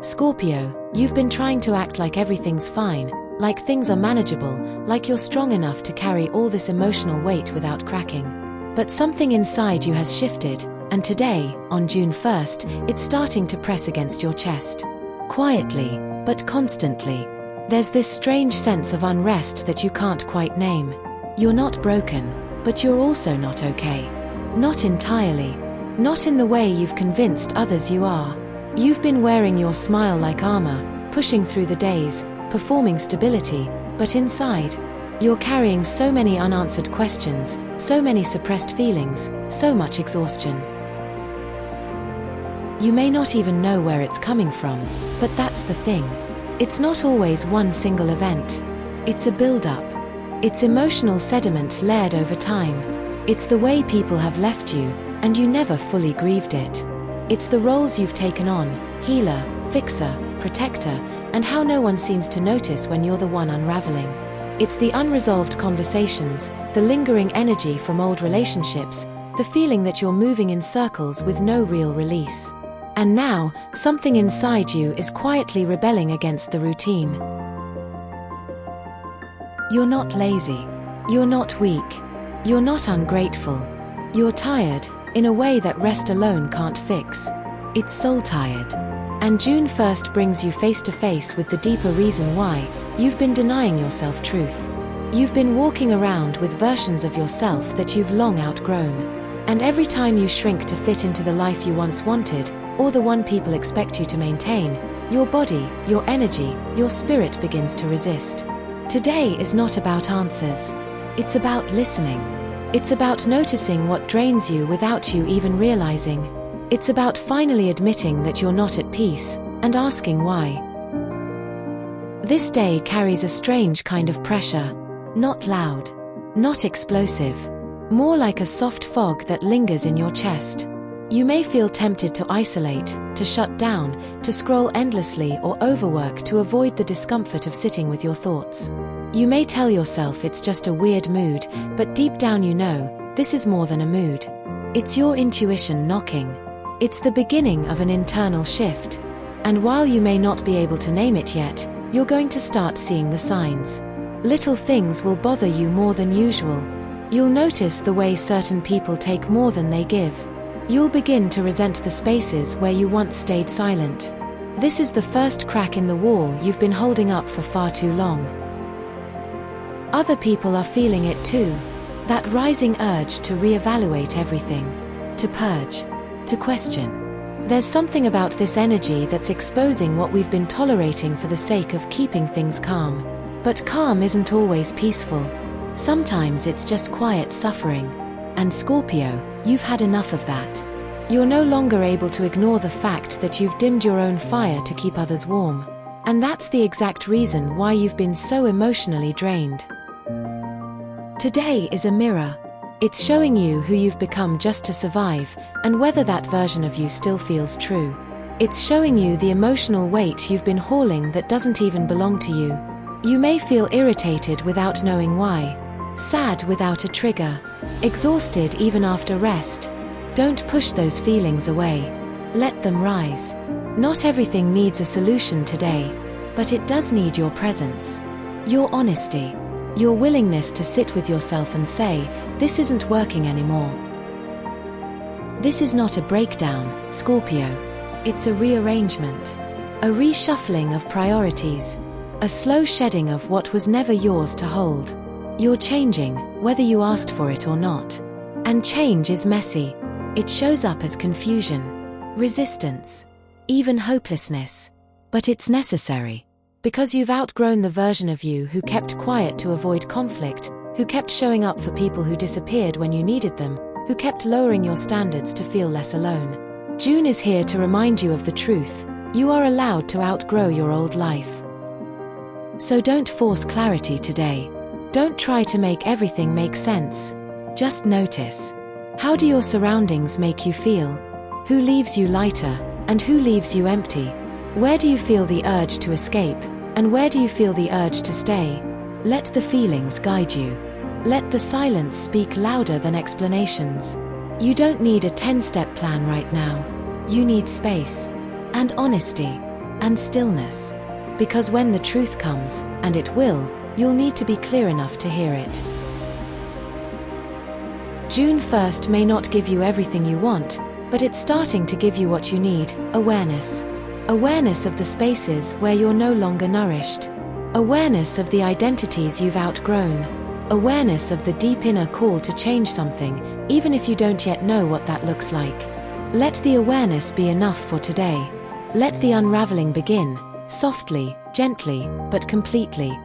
Scorpio, you've been trying to act like everything's fine, like things are manageable, like you're strong enough to carry all this emotional weight without cracking. But something inside you has shifted, and today, on June 1st, it's starting to press against your chest. Quietly, but constantly. There's this strange sense of unrest that you can't quite name. You're not broken, but you're also not okay. Not entirely. Not in the way you've convinced others you are. You've been wearing your smile like armor, pushing through the days, performing stability, but inside, you're carrying so many unanswered questions, so many suppressed feelings, so much exhaustion. You may not even know where it's coming from, but that's the thing. It's not always one single event. It's a build-up. It's emotional sediment layered over time. It's the way people have left you, and you never fully grieved it. It's the roles you've taken on, healer, fixer, protector, and how no one seems to notice when you're the one unraveling. It's the unresolved conversations, the lingering energy from old relationships, the feeling that you're moving in circles with no real release. And now, something inside you is quietly rebelling against the routine. You're not lazy. You're not weak. You're not ungrateful. You're tired, in a way that rest alone can't fix. It's soul-tired. And June 1st brings you face to face with the deeper reason why you've been denying yourself truth. You've been walking around with versions of yourself that you've long outgrown. And every time you shrink to fit into the life you once wanted, or the one people expect you to maintain, your body, your energy, your spirit begins to resist. Today is not about answers. It's about listening. It's about noticing what drains you without you even realizing. It's about finally admitting that you're not at peace, and asking why. This day carries a strange kind of pressure. Not loud. Not explosive. More like a soft fog that lingers in your chest. You may feel tempted to isolate, to shut down, to scroll endlessly or overwork to avoid the discomfort of sitting with your thoughts. You may tell yourself it's just a weird mood, but deep down you know, this is more than a mood. It's your intuition knocking. It's the beginning of an internal shift. And while you may not be able to name it yet, you're going to start seeing the signs. Little things will bother you more than usual. You'll notice the way certain people take more than they give. You'll begin to resent the spaces where you once stayed silent. This is the first crack in the wall you've been holding up for far too long. Other people are feeling it too. That rising urge to reevaluate everything. To purge. To question. There's something about this energy that's exposing what we've been tolerating for the sake of keeping things calm. But calm isn't always peaceful. Sometimes it's just quiet suffering. And Scorpio, you've had enough of that. You're no longer able to ignore the fact that you've dimmed your own fire to keep others warm. And that's the exact reason why you've been so emotionally drained. Today is a mirror. It's showing you who you've become just to survive, and whether that version of you still feels true. It's showing you the emotional weight you've been hauling that doesn't even belong to you. You may feel irritated without knowing why. Sad without a trigger. Exhausted even after rest. Don't push those feelings away. Let them rise. Not everything needs a solution today, but it does need your presence. Your honesty. Your willingness to sit with yourself and say, this isn't working anymore. This is not a breakdown, Scorpio. It's a rearrangement. A reshuffling of priorities. A slow shedding of what was never yours to hold. You're changing, whether you asked for it or not. And change is messy. It shows up as confusion, resistance, even hopelessness. But it's necessary. Because you've outgrown the version of you who kept quiet to avoid conflict, who kept showing up for people who disappeared when you needed them, who kept lowering your standards to feel less alone. June is here to remind you of the truth. You are allowed to outgrow your old life. So don't force clarity today. Don't try to make everything make sense. Just notice. How do your surroundings make you feel? Who leaves you lighter, and who leaves you empty? Where do you feel the urge to escape, and where do you feel the urge to stay? Let the feelings guide you. Let the silence speak louder than explanations. You don't need a 10-step plan right now. You need space. And honesty. and stillness. Because when the truth comes, and it will, you'll need to be clear enough to hear it. June 1st may not give you everything you want, but it's starting to give you what you need: awareness. Awareness of the spaces where you're no longer nourished. Awareness of the identities you've outgrown. Awareness of the deep inner call to change something, even if you don't yet know what that looks like. Let the awareness be enough for today. Let the unraveling begin, softly, gently, but completely.